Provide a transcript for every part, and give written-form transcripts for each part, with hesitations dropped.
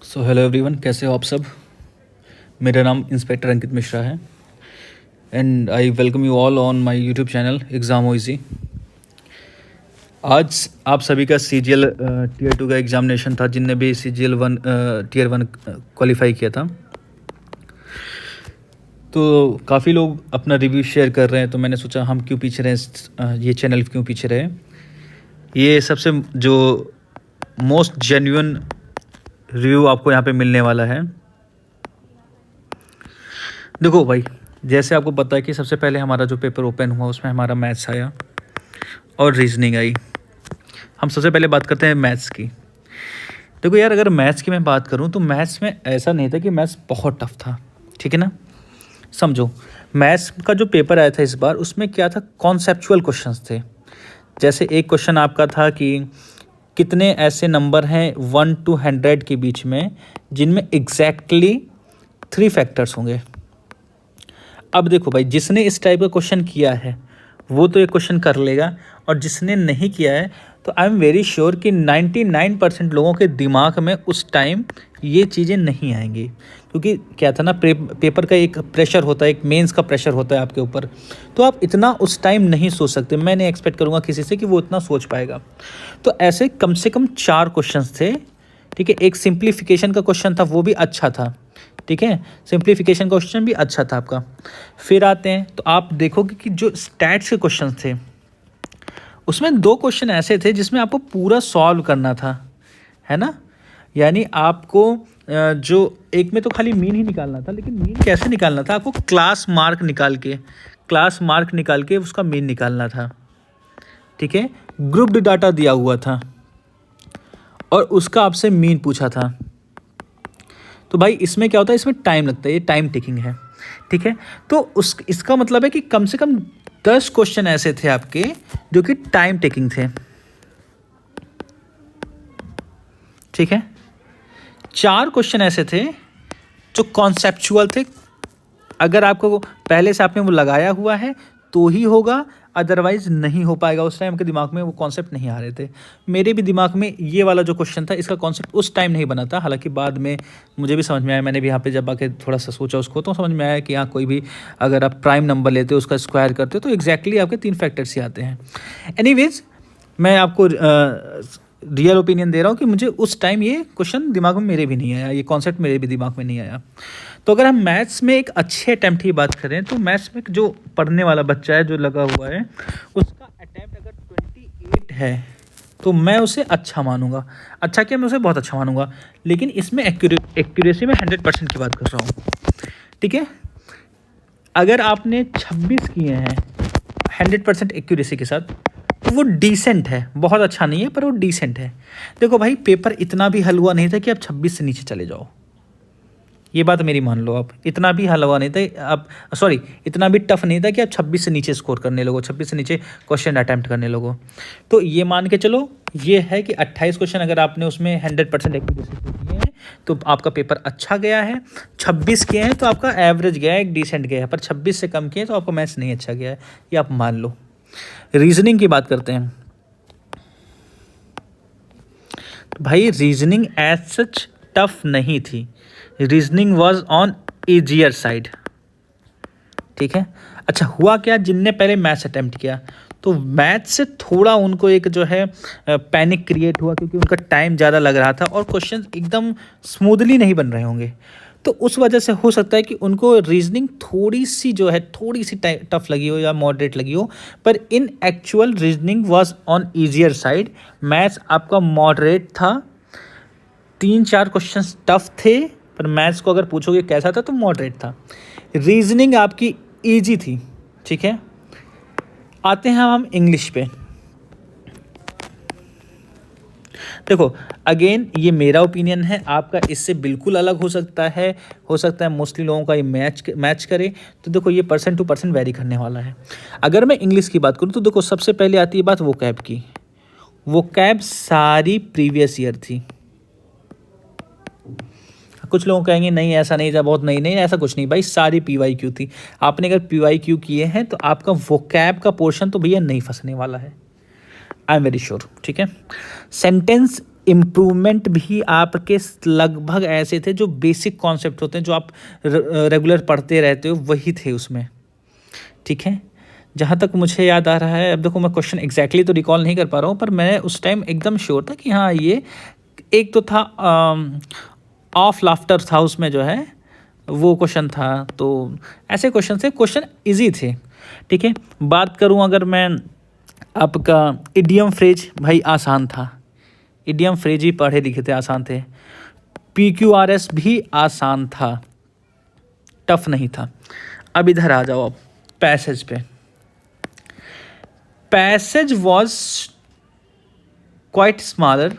So hello everyone, कैसे हो आप सब। मेरा नाम इंस्पेक्टर अंकित मिश्रा है and I welcome you all on my YouTube channel exam ओइजी। आज आप सभी का CGL टीयर 2 का एग्ज़ामिनेशन था, जिनने भी CGL 1 टीयर 1 क्वालिफाई किया था। तो काफ़ी लोग अपना रिव्यू शेयर कर रहे हैं, तो मैंने सोचा हम क्यों पीछे रहे, ये चैनल क्यों पीछे रहे। ये सबसे जो मोस्ट जेन्युइन रिव्यू आपको यहाँ पे मिलने वाला है। देखो भाई, जैसे आपको पता है कि सबसे पहले हमारा जो पेपर ओपन हुआ उसमें हमारा मैथ्स आया और रीजनिंग आई। हम सबसे पहले बात करते हैं मैथ्स की। देखो यार, अगर मैथ्स की मैं बात करूं तो मैथ्स में ऐसा नहीं था कि मैथ्स बहुत टफ था, ठीक है ना। समझो, मैथ्स का जो पेपर आया था इस बार, उसमें क्या था, कॉन्सेप्चुअल क्वेश्चंस थे। जैसे एक क्वेश्चन आपका था कि कितने ऐसे नंबर हैं 1 to 100 के बीच में जिनमें एग्जैक्टली 3 फैक्टर्स होंगे। अब देखो भाई, जिसने इस टाइप का क्वेश्चन किया है वो तो ये क्वेश्चन कर लेगा, और जिसने नहीं किया है तो आई एम वेरी श्योर कि 99% लोगों के दिमाग में उस टाइम ये चीज़ें नहीं आएंगी। क्योंकि क्या था ना, पेपर का एक प्रेशर होता है, एक मेंस का प्रेशर होता है आपके ऊपर, तो आप इतना उस टाइम नहीं सोच सकते। मैं नहीं एक्सपेक्ट करूँगा किसी से कि वो इतना सोच पाएगा। तो ऐसे कम से कम 4 क्वेश्चंस थे, ठीक है। एक सिंप्लीफिकेशन का क्वेश्चन था, वो भी अच्छा था, ठीक है। सिंप्लीफिकेशन का क्वेश्चन भी अच्छा था आपका। फिर आते हैं तो आप देखोगे कि जो स्टैट्स के क्वेश्चन थे उसमें 2 क्वेश्चन ऐसे थे जिसमें आपको पूरा सॉल्व करना था, है ना। यानी आपको जो एक में तो खाली मीन ही निकालना था, लेकिन मीन कैसे निकालना था, आपको क्लास मार्क निकाल के उसका मीन निकालना था, ठीक है। ग्रुप्ड डाटा दिया हुआ था और उसका आपसे मीन पूछा था। तो भाई इसमें क्या होता है, इसमें टाइम लगता है, ये टाइम टेकिंग है, ठीक है। तो इसका मतलब है कि कम से कम 10 क्वेश्चन ऐसे थे आपके जो कि टाइम टेकिंग थे, ठीक है। 4 क्वेश्चन ऐसे थे जो कॉन्सेप्चुअल थे। अगर आपको पहले से आपने वो लगाया हुआ है तो ही होगा, अदरवाइज नहीं हो पाएगा। उस टाइम के दिमाग में वो कॉन्सेप्ट नहीं आ रहे थे। मेरे भी दिमाग में ये वाला जो क्वेश्चन था, इसका कॉन्सेप्ट उस टाइम नहीं बना था। हालांकि बाद में मुझे भी समझ में आया, मैंने भी यहाँ पे जब आके थोड़ा सा सोचा उसको, तो समझ में आया कि यहाँ कोई भी अगर आप प्राइम नंबर लेते हो, उसका स्क्वायर करते हो, तो एग्जैक्टली आपके 3 फैक्टर्स ही आते हैं। एनीवेज, मैं आपको रियल ओपिनियन दे रहा हूँ कि मुझे उस टाइम ये क्वेश्चन दिमाग में मेरे भी नहीं आया, ये कॉन्सेप्ट मेरे भी दिमाग में नहीं आया। तो अगर हम मैथ्स में एक अच्छे अटैम्प्ट की बात करें, तो मैथ्स में जो पढ़ने वाला बच्चा है, जो लगा हुआ है, उसका अटैम्प्ट अगर 28 है तो मैं उसे अच्छा मानूंगा। अच्छा क्या, मैं उसे बहुत अच्छा मानूंगा। लेकिन इसमें एक्यूरेसी में 100% की बात कर रहा हूँ, ठीक है। अगर आपने 26 किए हैं 100% एक्यूरेसी के साथ, तो वो डिसेंट है, बहुत अच्छा नहीं है पर वो डिसेंट है। देखो भाई, पेपर इतना भी हल हुआ नहीं था कि आप 26 से नीचे चले जाओ, ये बात मेरी मान लो आप। इतना भी हल हुआ नहीं था, आप सॉरी, इतना भी टफ नहीं था कि आप 26 से नीचे स्कोर करने लगो, 26 से नीचे क्वेश्चन अटैम्प्ट करने लगो। तो ये मान के चलो, ये है कि 28 क्वेश्चन अगर आपने उसमें 100% एक्यूरेसी किए हैं तो आपका पेपर अच्छा गया है। 26 किए हैं तो आपका एवरेज गया है, एक डिसेंट गया है। पर 26 से कम किए तो आपका मैथ्स नहीं अच्छा गया है, ये आप मान लो। रीजनिंग की बात करते हैं। तो भाई रीजनिंग एज सच टफ नहीं थी, reasoning was on easier side, ठीक है। अच्छा, हुआ क्या, जिनने पहले मैथ्स अटेम्प्ट किया तो मैथ्स से थोड़ा उनको एक जो है पैनिक क्रिएट हुआ, क्योंकि उनका टाइम ज़्यादा लग रहा था और क्वेश्चन एकदम स्मूथली नहीं बन रहे होंगे। तो उस वजह से हो सकता है कि उनको रीजनिंग थोड़ी सी जो है, थोड़ी सी टफ लगी हो या मॉडरेट लगी हो। पर इन actual reasoning was on easier side. Maths आपका मॉडरेट था, 3-4 क्वेश्चन टफ थे, पर मैथ्स को अगर पूछोगे कैसा था तो मॉडरेट था। रीजनिंग आपकी इजी थी, ठीक है। आते हैं हम इंग्लिश पे। देखो अगेन, ये मेरा ओपिनियन है, आपका इससे बिल्कुल अलग हो सकता है। मोस्टली लोगों का ये मैच करे। तो देखो, ये पर्सन टू पर्सन वेरी करने वाला है। अगर मैं इंग्लिश की बात करूँ तो देखो, सबसे पहले आती है बात वोकैब की। वोकैब सारी प्रीवियस ईयर थी। कुछ लोग कहेंगे नहीं ऐसा नहीं था, बहुत नहीं, ऐसा कुछ नहीं भाई, सारी PYQ थी। आपने अगर PYQ किए हैं तो आपका वोकैब का पोर्शन तो भैया नहीं फंसने वाला है, आई एम वेरी श्योर, ठीक है। सेंटेंस इम्प्रूवमेंट भी आपके लगभग ऐसे थे जो बेसिक कॉन्सेप्ट होते हैं जो आप रेगुलर पढ़ते रहते हो वही थे उसमें, ठीक है। जहाँ तक मुझे याद आ रहा है, अब देखो मैं क्वेश्चन एग्जैक्टली तो रिकॉल नहीं कर पा रहा हूँ, पर मैं उस टाइम एकदम श्योर था कि हाँ ये एक तो था ऑफ लाफ्टर था उसमें जो है वो क्वेश्चन था। तो ऐसे क्वेश्चन थे, क्वेश्चन इजी थे, ठीक है। बात करूँ अगर मैं आपका इडियम फ्रेज, भाई आसान था, इडियम फ्रेज ही पढ़े लिखे थे, आसान थे। PQRS भी आसान था, टफ नहीं था। अब इधर आ जाओ, अब पैसेज पे। Passage was quite smaller.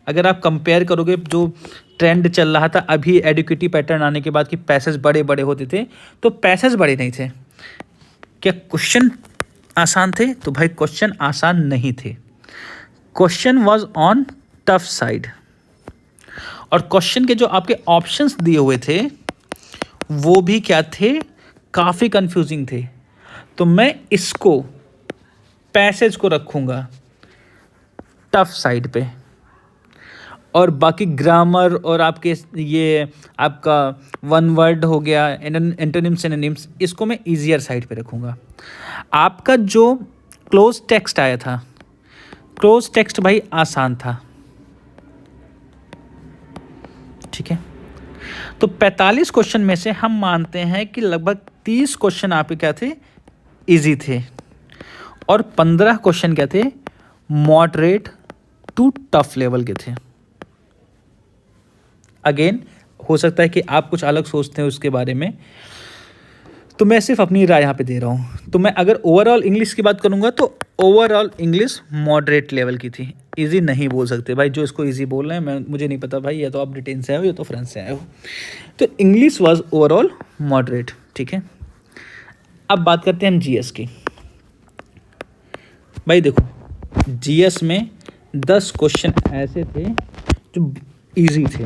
अगर आप कंपेयर करोगे जो ट्रेंड चल रहा था अभी एडुकेटिव पैटर्न आने के बाद कि पैसेज बड़े बड़े होते थे, तो पैसेज बड़े नहीं थे। क्या क्वेश्चन आसान थे? तो भाई क्वेश्चन आसान नहीं थे, question was on tough side. और क्वेश्चन के जो आपके ऑप्शंस दिए हुए थे वो भी क्या थे, काफ़ी कंफ्यूजिंग थे। तो मैं इसको पैसेज को रखूँगा टफ साइड पे, और बाकी ग्रामर और आपके ये आपका वन वर्ड हो गया, एंटोनिम्स सिनोनिम्स, इसको मैं ईजियर साइड पे रखूँगा। आपका जो क्लोज टेक्स्ट आया था, क्लोज टेक्स्ट भाई आसान था, ठीक है। तो 45 क्वेश्चन में से हम मानते हैं कि लगभग 30 क्वेश्चन आपके क्या थे, इजी थे, और 15 क्वेश्चन क्या थे, मॉडरेट टू टफ लेवल के थे। अगेन हो सकता है कि आप कुछ अलग सोचते हैं उसके बारे में, तो मैं सिर्फ अपनी राय यहाँ पे दे रहा हूँ। तो मैं अगर ओवरऑल इंग्लिश की बात करूँगा तो ओवरऑल इंग्लिश मॉडरेट लेवल की थी, इजी नहीं बोल सकते भाई। जो इसको इजी बोल रहे हैं, मुझे नहीं पता भाई, या तो आप ब्रिटेन से आए हो या तो फ्रांस से आए हो। तो इंग्लिश वाज ओवरऑल मॉडरेट, ठीक है। अब बात करते हैं हम जीएस की। भाई देखो, जीएस में 10 क्वेश्चन ऐसे थे जो इजी थे,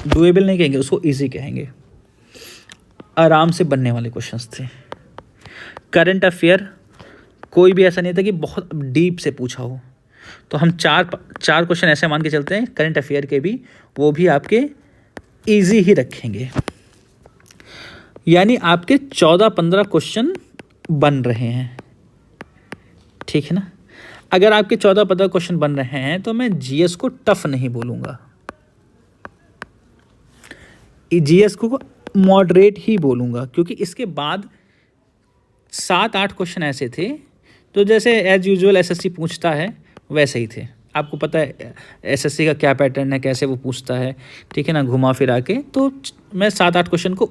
डुएबल नहीं कहेंगे उसको, इजी कहेंगे, आराम से बनने वाले क्वेश्चंस थे। करंट अफेयर कोई भी ऐसा नहीं था कि बहुत डीप से पूछा हो, तो हम चार क्वेश्चन ऐसे मान के चलते हैं करंट अफेयर के भी, वो भी आपके इजी ही रखेंगे। यानी आपके 14-15 क्वेश्चन बन रहे हैं, ठीक है ना। अगर आपके 14-15 क्वेश्चन बन रहे हैं तो मैं जीएस को टफ नहीं बोलूँगा, जीएस को मॉडरेट ही बोलूँगा, क्योंकि इसके बाद 7-8 क्वेश्चन ऐसे थे तो जैसे एज यूजुअल एसएससी पूछता है वैसे ही थे। आपको पता है एसएससी का क्या पैटर्न है, कैसे वो पूछता है, ठीक है ना, घुमा फिरा के। तो मैं 7-8 क्वेश्चन को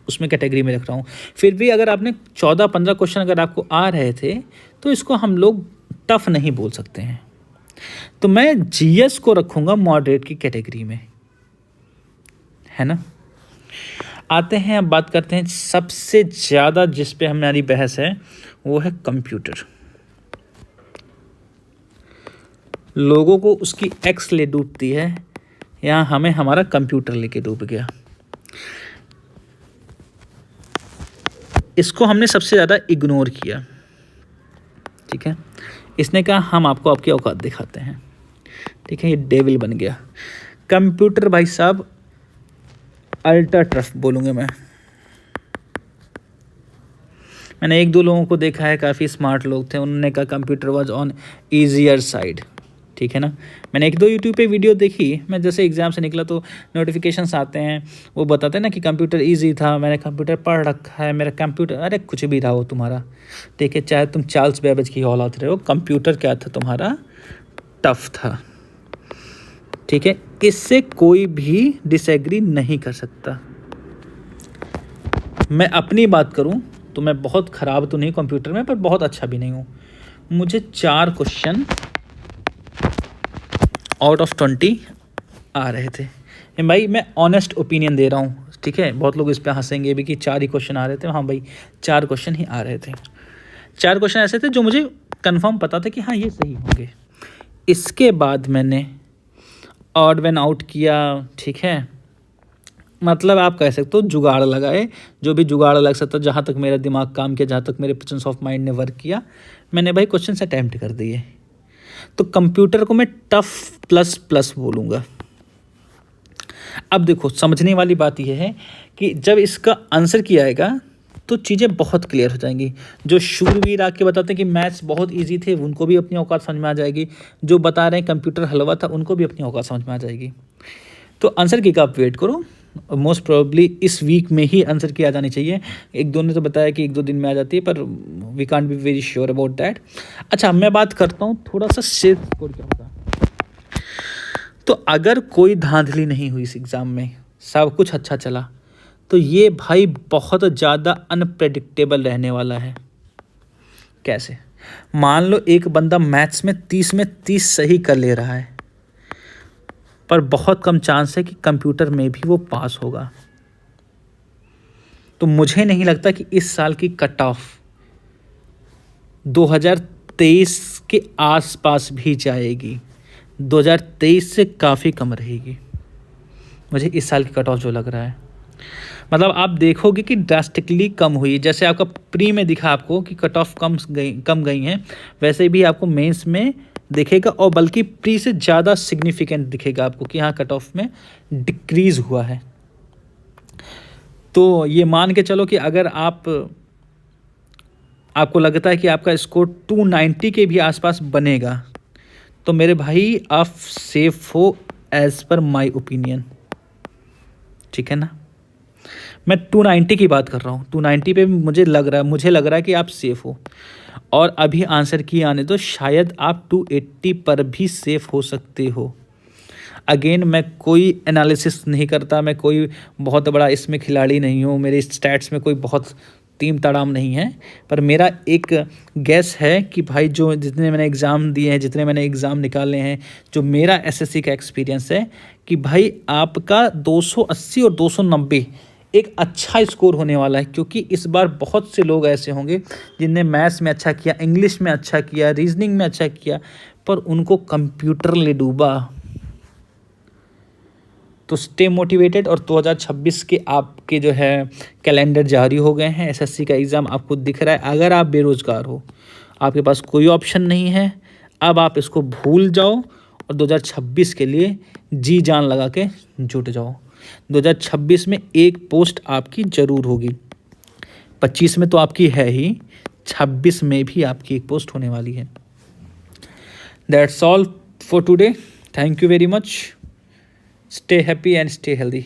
उसमें कैटेगरी में रख रहा हूँ। फिर भी अगर आपने 14-15 क्वेश्चन अगर आपको आ रहे थे तो इसको हम लोग टफ नहीं बोल सकते हैं। तो मैं जीएस को रखूँगा मॉडरेट की कैटेगरी में, है ना। आते हैं, अब बात करते हैं सबसे ज़्यादा जिस पे हमारी बहस है, वो है कंप्यूटर। लोगों को उसकी एक्स ले डूबती है, यहाँ हमें हमारा कंप्यूटर लेके डूब गया। इसको हमने सबसे ज़्यादा इग्नोर किया, ठीक है। इसने कहा हम आपको आपकी औकात दिखाते हैं, ठीक है। ये डेविल बन गया कंप्यूटर। भाई साहब अल्ट्रा टफ बोलूँगा मैंने 1-2 लोगों को देखा है, काफ़ी स्मार्ट लोग थे, उन्होंने कहा computer was on easier side, ठीक है ना। मैंने 1-2 यूट्यूब पे वीडियो देखी, मैं जैसे एग्ज़ाम से निकला तो नोटिफिकेशंस आते हैं, वो बताते हैं ना कि कंप्यूटर इजी था, मैंने कंप्यूटर पढ़ रखा है, मेरा कंप्यूटर, अरे कुछ भी रहा हो तुम्हारा, ठीक है, चाहे तुम चार्ल्स बेबेज की औलाद रहे हो, कंप्यूटर क्या था तुम्हारा, टफ था, ठीक है। इससे कोई भी डिसएग्री नहीं कर सकता। मैं अपनी बात करूं तो मैं बहुत ख़राब तो नहीं कंप्यूटर में, पर बहुत अच्छा भी नहीं हूं। मुझे 4 क्वेश्चन आउट ऑफ 20 आ रहे थे। भाई मैं ऑनेस्ट ओपिनियन दे रहा हूँ, ठीक है। बहुत लोग इस पे हंसेंगे भी कि 4 ही क्वेश्चन आ रहे थे, हाँ भाई 4 क्वेश्चन ही आ रहे थे। 4 क्वेश्चन ऐसे थे जो मुझे कंफर्म पता था कि हाँ ये सही होंगे। इसके बाद मैंने ऑड वन आउट किया, ठीक है, मतलब आप कह सकते हो जुगाड़ लगाए, जो भी जुगाड़ लग सकता, जहाँ तक मेरा दिमाग काम किया, जहाँ तक मेरे प्रेजेंस ऑफ माइंड ने वर्क किया, मैंने भाई क्वेश्चन अटैम्प्ट कर दिए। तो कंप्यूटर को मैं टफ प्लस प्लस बोलूँगा। अब देखो, समझने वाली बात यह है कि जब इसका आंसर किया आएगा तो चीज़ें बहुत क्लियर हो जाएंगी। जो शूरवीर आके बताते हैं कि मैथ्स बहुत इजी थे, उनको भी अपनी औकात समझ में आ जाएगी। जो बता रहे हैं कंप्यूटर हलवा था, उनको भी अपनी औकात समझ में आ जाएगी। तो आंसर की का आप वेट करो, मोस्ट प्रोबेबली इस वीक में ही आंसर की आ जानी चाहिए। एक दो ने तो बताया कि 1-2 दिन में आ जाती है, पर we can't be very sure about that. अच्छा, मैं बात करता हूँ थोड़ा सा सेफ स्कोर क्या होगा। तो अगर कोई धांधली नहीं हुई इस एग्ज़ाम में, सब कुछ अच्छा चला, तो ये भाई बहुत ज़्यादा अनप्रेडिक्टेबल रहने वाला है। कैसे? मान लो एक बंदा मैथ्स में 30 में 30 सही कर ले रहा है, पर बहुत कम चांस है कि कंप्यूटर में भी वो पास होगा। तो मुझे नहीं लगता कि इस साल की कट ऑफ 2023 के आसपास भी जाएगी। 2023 से काफ़ी कम रहेगी मुझे इस साल की कट ऑफ जो लग रहा है। मतलब आप देखोगे कि ड्रास्टिकली कम हुई। जैसे आपका प्री में दिखा आपको कि कट ऑफ कम गई हैं, वैसे भी आपको मेंस में दिखेगा, और बल्कि प्री से ज़्यादा सिग्निफिकेंट दिखेगा आपको कि हाँ कट ऑफ में डिक्रीज़ हुआ है। तो ये मान के चलो कि अगर आपको लगता है कि आपका स्कोर 290 के भी आसपास बनेगा, तो मेरे भाई आप सेफ हो एज़ पर माय ओपिनियन। ठीक है ना? मैं 290 की बात कर रहा हूँ। 290 पे मुझे लग रहा है कि आप सेफ़ हो। और अभी आंसर की आने तो शायद आप 280 पर भी सेफ़ हो सकते हो। अगेन, मैं कोई एनालिसिस नहीं करता, मैं कोई बहुत बड़ा इसमें खिलाड़ी नहीं हूँ, मेरे स्टैट्स में कोई बहुत तीम तड़ाम नहीं है, पर मेरा एक गैस है कि भाई जो जितने मैंने एग्ज़ाम दिए हैं, जितने मैंने एग्ज़ाम निकाले हैं, जो मेरा एसएससी का एक्सपीरियंस है कि भाई आपका 280 और 290 एक अच्छा स्कोर होने वाला है। क्योंकि इस बार बहुत से लोग ऐसे होंगे जिनने मैथ्स में अच्छा किया, इंग्लिश में अच्छा किया, रीजनिंग में अच्छा किया, पर उनको कंप्यूटर ले डूबा। तो स्टे मोटिवेटेड। और 2026 के आपके जो है कैलेंडर जारी हो गए हैं, एसएससी का एग्ज़ाम आपको दिख रहा है। अगर आप बेरोज़गार हो, आपके पास कोई ऑप्शन नहीं है, अब आप इसको भूल जाओ और 2026 के लिए जी जान लगा के जुट जाओ। 2026 में एक पोस्ट आपकी ज़रूर होगी। 25 में तो आपकी है ही, 26 में भी आपकी एक पोस्ट होने वाली है। That's all for today. Thank you very much. Stay happy and stay healthy.